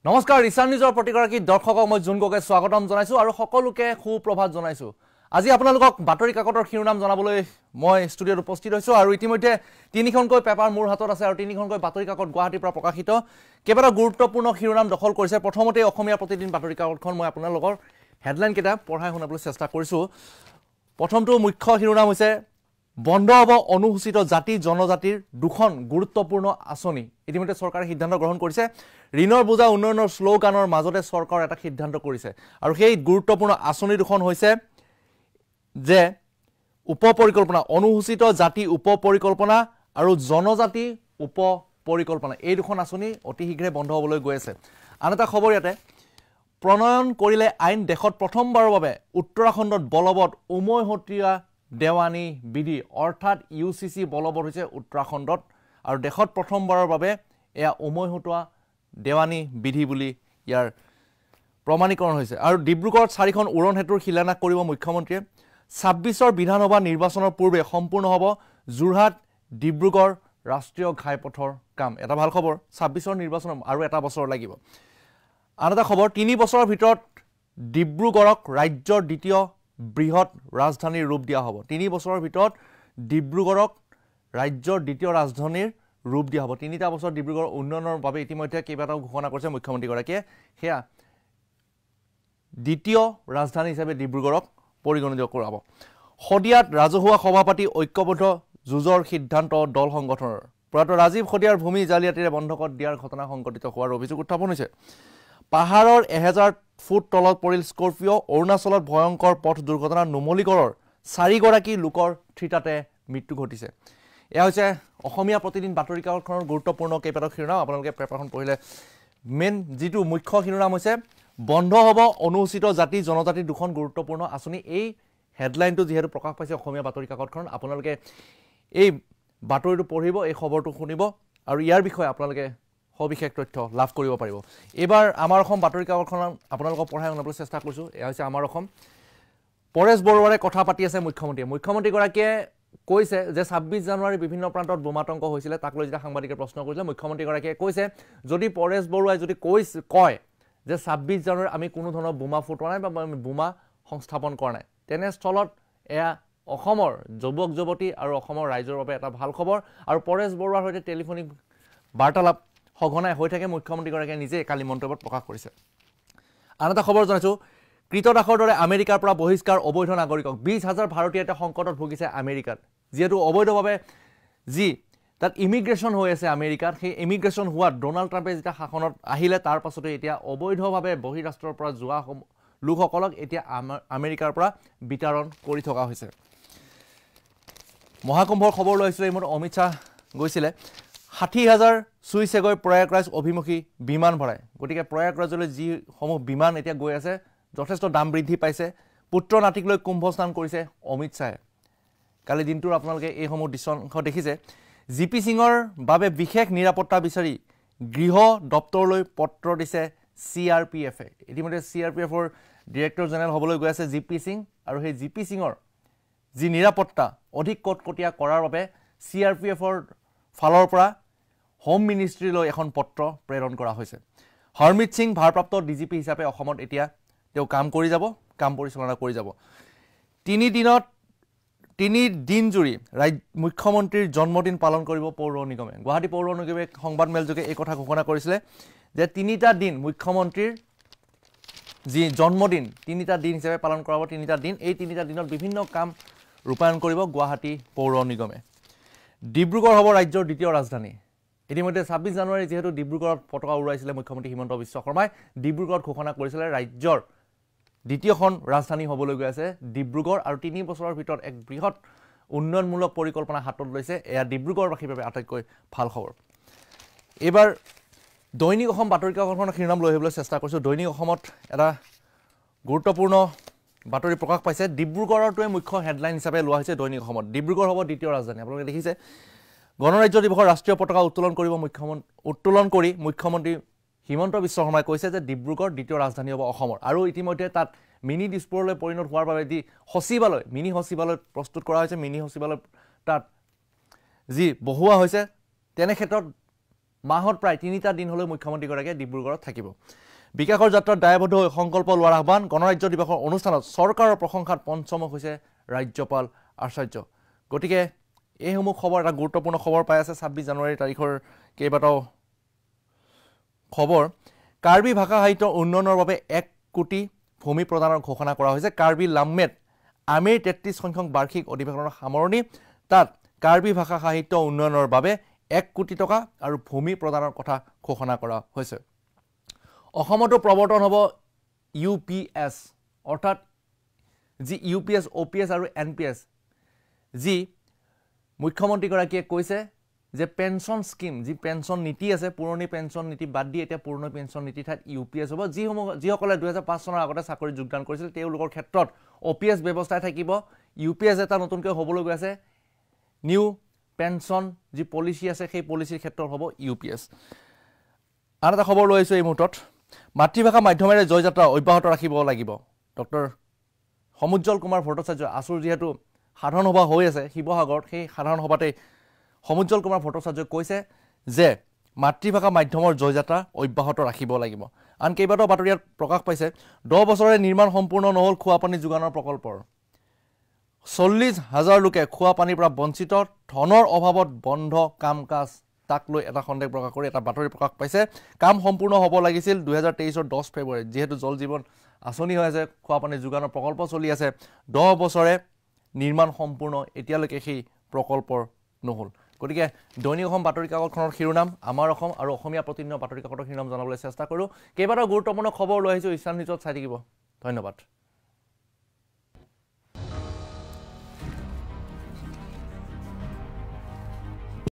নমস্কাৰ ইশান নিউজৰ প্ৰতিগৰাকী দৰ্শকক মই জুন গগৈয়ে স্বাগতম জনাইছো আৰু সকলোকে সুপ্ৰভাত জনাইছো। আজি আপোনালোকক বাতৰি কাকতৰ শিৰোনাম জনাবলৈ মই ষ্টুডিঅত উপস্থিত হৈছো আৰু ইতিমধ্যে তিনিখনকৈ পেপাৰ মোৰ হাতত আছে আৰু তিনিখনকৈ বাতৰি কাকত গুৱাহাটীৰ পৰা প্ৰকাশিত কেইবাটা গুৰুত্বপূৰ্ণ শিৰোনাম দখল কৰিছে। প্ৰথমতে অসমীয়া প্ৰতিদিন বাতৰি কাকতখন মই আপোনালোকৰ হেডলাইন কেইটা পঢ়াই শুনাবলৈ চেষ্টা কৰিছো। প্ৰথমটো মুখ্য শিৰোনাম হৈছে বন্ধ হ'ব অনুসূচিত জাতি জনজাতিৰ দুখন গুৰুত্বপূৰ্ণ আঁচনি। ইতিমধ্যে চৰকাৰে সিদ্ধান্ত গ্ৰহণ কৰিছে। ঋণৰ বোজা উন্নয়নৰ শ্লোগানৰ মাজতে চৰকাৰ এটা সিদ্ধান্ত কৰিছে আৰু সেই গুৰুত্বপূৰ্ণ আঁচনি দুখন হৈছে যে উপপৰিকল্পনা অনুসূচিত জাতি উপপৰিকল্পনা আৰু জনজাতি উপপৰিকল্পনা। এই দুখন আঁচনি অতি শীঘ্ৰে বন্ধ হ'বলৈ গৈ আছে। আন এটা খবৰ ইয়াতে প্ৰণয়ন কৰিলে আইন দেশত প্ৰথমবাৰৰ বাবে উত্তৰাখণ্ডত বলবৎ উমৈহতীয়া দেৱানী বিধি অৰ্থাৎ UCC বলবৎ হৈছে উত্তৰাখণ্ডত আৰু দেশত প্ৰথমবাৰৰ বাবে এয়া উমৈহতীয়া দেৱানী বিধি বুলি ইয়াৰ প্ৰমাণীকৰণ হৈছে। আৰু ডিব্ৰুগড়ত 4খন উৰণ সেতুৰ শিলান্যাস কৰিব মুখ্যমন্ত্ৰীয়ে। 26ৰ বিধানসভা নিৰ্বাচনৰ পূৰ্বে সম্পূৰ্ণ হ'ব যোৰহাট ডিব্ৰুগড় ৰাষ্ট্ৰীয় ঘাইপথৰ কাম। এটা ভাল খবৰ, 26ৰ নিৰ্বাচন আৰু এটা বছৰ লাগিব। আন এটা খবৰ 3 বছৰৰ ভিতৰত ডিব্ৰুগড়ক ৰাজ্যৰ দ্বিতীয় বৃহৎ ৰাজধানীৰ ৰূপ দিয়া হ'ব। 3 বছৰৰ ভিতৰত ডিব্ৰুগড়ক ৰাজ্যৰ দ্বিতীয় ৰাজধানীৰ ৰূপ দিয়া হ'ব। 3টা বছৰ ডিব্ৰুগড় উন্নয়নৰ বাবে ইতিমধ্যে কেইবাটাও ঘোষণা কৰিছে মুখ্যমন্ত্ৰীগৰাকীয়ে। সেয়া দ্বিতীয় ৰাজধানী হিচাপে ডিব্ৰুগড়ক পৰিগণিত কৰাব। শদিয়াত ৰাজহুৱা সভাপাতি ঐক্যবদ্ধ যুঁজৰ সিদ্ধান্ত দল সংগঠনৰ। প্ৰয়াত ৰাজীৱ শদিয়াৰ ভূমি জালিয়াতিৰে বন্ধকত দিয়াৰ ঘটনা সংঘটিত হোৱাৰ অভিযোগ উত্থাপন হৈছে। পাহাৰৰ 1000 ফুট তলত পৰিল স্কৰ্পিঅ'। অৰুণাচলত ভয়ংকৰ পথ দুৰ্ঘটনা। নুমলীগড়ৰ 4গৰাকী লোকৰ থিতাতে মৃত্যু ঘটিছে। এয়া হৈছে অসমীয়া প্ৰতিদিন বাতৰি কাকতখনৰ গুৰুত্বপূৰ্ণ কেইবাটাও শিৰোনাম। আপোনালোকে পেপাৰখন পঢ়িলে মেইন যিটো মুখ্য শিৰোনাম হৈছে বন্ধ হ'ব অনুসূচিত জাতি জনজাতিৰ দুখন গুৰুত্বপূৰ্ণ আঁচনি। এই হেডলাইনটো যিহেতু প্ৰকাশ পাইছে অসমীয়া বাতৰি কাকতখনত, আপোনালোকে এই বাতৰিটো পঢ়িব, এই খবৰটো শুনিব আৰু ইয়াৰ বিষয়ে আপোনালোকে সবিশেষ তথ্য লাভ কৰিব পাৰিব। এইবাৰ আমাৰ অসম বাতৰি কাকতখন আপোনালোকক পঢ়াই শুনাবলৈ চেষ্টা কৰিছোঁ। এয়া হৈছে আমাৰ অসম। পৰেশ বৰুৱাৰে কথা পাতি আছে মুখ্যমন্ত্ৰীয়ে। মুখ্যমন্ত্ৰীগৰাকীয়ে কৈছে যে 26 জানুৱাৰী বিভিন্ন প্ৰান্তত বোমাতংক হৈছিলে। তাক লৈ যেতিয়া সাংবাদিকে প্ৰশ্ন কৰিছিলে মুখ্যমন্ত্ৰীগৰাকীয়ে কৈছে যদি পৰেশ বৰুৱাই যদি কয় যে 26 জানুৱাৰী আমি কোনো ধৰণৰ বোমা ফুটোৱা নাই বা আমি বোমা সংস্থাপন কৰা নাই, তেনেস্থলত এয়া অসমৰ যুৱক যুৱতী আৰু অসমৰ ৰাইজৰ বাবে এটা ভাল খবৰ। আৰু পৰেশ বৰুৱাৰ সৈতে টেলিফোনিক বাৰ্তালাপ সঘনাই হৈ থাকে, মুখ্যমন্ত্ৰীগৰাকীয়ে নিজে কালি মন্তব্যত প্ৰকাশ কৰিছে। আন এটা খবৰ জনাইছোঁ কৃতদাসৰ দৰে আমেৰিকাৰ পৰা বহিষ্কাৰ অবৈধ নাগৰিকক। 20,000 ভাৰতীয় এতিয়া সংকটত ভুগিছে আমেৰিকাত, যিহেতু অবৈধভাৱে যি তাত ইমিগ্ৰেশ্যন হৈ আছে আমেৰিকাত। সেই ইমিগ্ৰেশ্যন হোৱাত ডোনাল্ড ট্ৰাম্পে যেতিয়া শাসনত আহিলে তাৰ পাছতে এতিয়া অবৈধভাৱে বহিৰাষ্ট্ৰৰ পৰা যোৱা লোকসকলক এতিয়া আমেৰিকাৰ পৰা বিতৰণ কৰি থকা হৈছে। মহাকুম্ভৰ খবৰ লৈ আহিছিলে। এইমতে অমিত শ্বাহ গৈছিলে। 60,000 চুইছেগৈ প্ৰয়াগৰাজ অভিমুখী বিমান ভৰাই। গতিকে প্ৰয়াগৰাজলৈ যিসমূহ বিমান এতিয়া গৈ আছে যথেষ্ট দাম বৃদ্ধি পাইছে। পুত্ৰ নাতিক লৈ কুম্ভ স্নান কৰিছে অমিত শ্বাহে। কালি দিনটোৰ আপোনালোকে এইসমূহ দৃশ্যাংশ দেখিছে। GP সিঙৰ বাবে বিশেষ নিৰাপত্তা বিচাৰি গৃহ দপ্তৰলৈ পত্ৰ দিছে CRPF। ইতিমধ্যে CRPFৰ ডিৰেক্টৰ জেনেৰেল হ'বলৈ গৈ আছে GP সিং আৰু সেই GP সিঙৰ যি নিৰাপত্তা অধিক কটকটীয়া কৰাৰ বাবে CRPFৰ ফালৰ পৰা হোম মিনিষ্ট্ৰীলৈ এখন পত্ৰ প্ৰেৰণ কৰা হৈছে। হৰমিত সিং ভাৰপ্ৰাপ্ত DGP হিচাপে অসমত এতিয়া তেওঁ কাম পৰিচালনা কৰি যাব। 3 দিন জুৰি মুখ্যমন্ত্ৰীৰ জন্মদিন পালন কৰিব পৌৰ নিগমে। গুৱাহাটী পৌৰ নিগমে সংবাদমেলযোগে এই কথা ঘোষণা কৰিছিলে যে 3টা দিন মুখ্যমন্ত্ৰীৰ যি জন্মদিন 3টা দিন হিচাপে পালন কৰাব। 3টা দিন, এই 3টা দিনত বিভিন্ন কাম ৰূপায়ণ কৰিব গুৱাহাটী পৌৰ নিগমে। ডিব্ৰুগড় হ'ব ৰাজ্যৰ দ্বিতীয় ৰাজধানী। ইতিমধ্যে 26 জানুৱাৰী যিহেতু ডিব্ৰুগড়ত পতাকা উৰুৱাইছিলে মুখ্যমন্ত্ৰী হিমন্ত বিশ্ব শৰ্মাই, ডিব্ৰুগড়ত ঘোষণা কৰিছিলে ৰাজ্যৰ দ্বিতীয়খন ৰাজধানী হ'বলৈ গৈ আছে ডিব্ৰুগড়। আৰু 3 বছৰৰ ভিতৰত এক বৃহৎ উন্নয়নমূলক পৰিকল্পনা হাতত লৈছে। এয়া ডিব্ৰুগড়বাসীৰ বাবে আটাইতকৈ ভাল খবৰ। এইবাৰ দৈনিক অসম বাতৰি কাকতখনৰ শিৰোনাম লৈ আহিবলৈ চেষ্টা কৰিছোঁ। দৈনিক অসমত এটা গুৰুত্বপূৰ্ণ বাতৰি প্ৰকাশ পাইছে। ডিব্ৰুগড়ৰটোৱে মুখ্য হেডলাইন হিচাপে লোৱা হৈছে দৈনিক অসমত। ডিব্ৰুগড় হ'ব দ্বিতীয় ৰাজধানী। আপোনালোকে দেখিছে গণৰাজ্য দিৱসৰ ৰাষ্ট্ৰীয় পতাকা উত্তোলন কৰি মুখ্যমন্ত্ৰী হিমন্ত বিশ্ব শৰ্মাই কৈছে যে ডিব্ৰুগড় দ্বিতীয় ৰাজধানী হ'ব অসমৰ। আৰু ইতিমধ্যে তাত মিনি দিছপুৰলৈ পৰিণত হোৱাৰ বাবে যি সচিবালয় মিনি সচিবালয় প্ৰস্তুত কৰা হৈছে, মিনি সচিবালয় তাত যি বহুৱা হৈছে, তেনে ক্ষেত্ৰত মাহত প্ৰায় 3টা দিন হ'লেও মুখ্যমন্ত্ৰীগৰাকীয়ে ডিব্ৰুগড়ত থাকিব বিকাশৰ যাত্ৰাত দায়বদ্ধ হৈ সংকল্প লোৱাৰ আহ্বান গণৰাজ্য দিৱসৰ অনুষ্ঠানত চৰকাৰৰ প্ৰশংসাত পঞ্চমুখ হৈছে ৰাজ্যপাল আচাৰ্য গতিকে এইসমূহ খবৰ এটা গুৰুত্বপূৰ্ণ খবৰ পাই আছে 26 জানুৱাৰী তাৰিখৰ কেইবাটাও খবৰ কাৰ্বি ভাষা সাহিত্য উন্নয়নৰ বাবে 1 কোটি ভূমি প্ৰদানৰ ঘোষণা কৰা হৈছে কাৰ্বি লাম্মেট আমিৰ 33 সংখ্যক বাৰ্ষিক অধিৱেশনৰ সামৰণি তাত কাৰ্বি ভাষা সাহিত্য উন্নয়নৰ বাবে 1 কোটি টকা আৰু ভূমি প্ৰদানৰ কথা ঘোষণা কৰা হৈছে অসমতো প্ৰৱৰ্তন হ'ব UPS অৰ্থাৎ যি UPS OPS আৰু NPS যি মুখ্যমন্ত্ৰীগৰাকীয়ে কৈছে যে পেনশন স্কিম যি পেনশন নীতি আছে পুৰণি পেনশন নীতি বাদ দি এতিয়া পুৰণি পেনশন নীতি ঠাইত UPS হ'ব যিসকলে 2005 চনৰ আগতে চাকৰি যোগদান কৰিছিল তেওঁলোকৰ ক্ষেত্ৰত OPS ব্যৱস্থাই থাকিব UPS এটা নতুনকৈ হ'বলৈ গৈ আছে নিউ পেনশন যি পলিচি আছে সেই পলিচিৰ ক্ষেত্ৰত হ'ব UPS আৰু এটা খবৰ লৈ আছো এই মুহূৰ্তত মাতৃভাষা মাধ্যমেৰে জয়যাত্ৰা অব্যাহত ৰাখিব লাগিব ডক্টৰ সমুজ্জ্বল কুমাৰ ভট্টাচাৰ্য আসুৰ যেহেতু সাধাৰণ সভা হৈ আছে শিৱসাগৰত সেই সাধাৰণ সভাতে সমুজ্জ্বল কুমাৰ ভট্টাচাৰ্যই কৈছে যে মাতৃভাষা মাধ্যমৰ জয়যাত্ৰা অব্যাহত ৰাখিব লাগিব আন কেইবাটাও বাতৰিয়াত প্ৰকাশ পাইছে 10 বছৰে নিৰ্মাণ সম্পূৰ্ণ নহল খোৱা পানী যোগানৰ প্ৰকল্পৰ 40,000 লোকে খোৱা পানীৰ পৰা বঞ্চিত ধনৰ অভাৱত বন্ধ কাম কাজ তাক লৈ এটা সন্দেহ প্ৰকাশ কৰি এটা বাতৰি প্ৰকাশ পাইছে কাম সম্পূৰ্ণ হ'ব লাগিছিল 2023 ৰ 10 ফেব্ৰুৱাৰী যেহেতু জল জীৱন আঁচনি হৈ আছে খোৱা পানী যোগানৰ প্ৰকল্প চলি আছে 10 বছৰে নিৰ্মাণ সম্পূৰ্ণ এতিয়ালৈকে সেই প্ৰকল্পৰ নহল গতিকে দৈনিক অসম বাতৰি কাকতখনৰ শিৰোনাম আমাৰ অসম আৰু অসমীয়া প্ৰতিদিনৰ বাতৰি কাকতৰ শিৰোনাম জনাবলৈ চেষ্টা কৰোঁ কেইবাটাও গুৰুত্বপূৰ্ণ খবৰ লৈ আহিছোঁ ইষ্টাৰ্ণ নিউজত চাই থাকিব ধন্যবাদ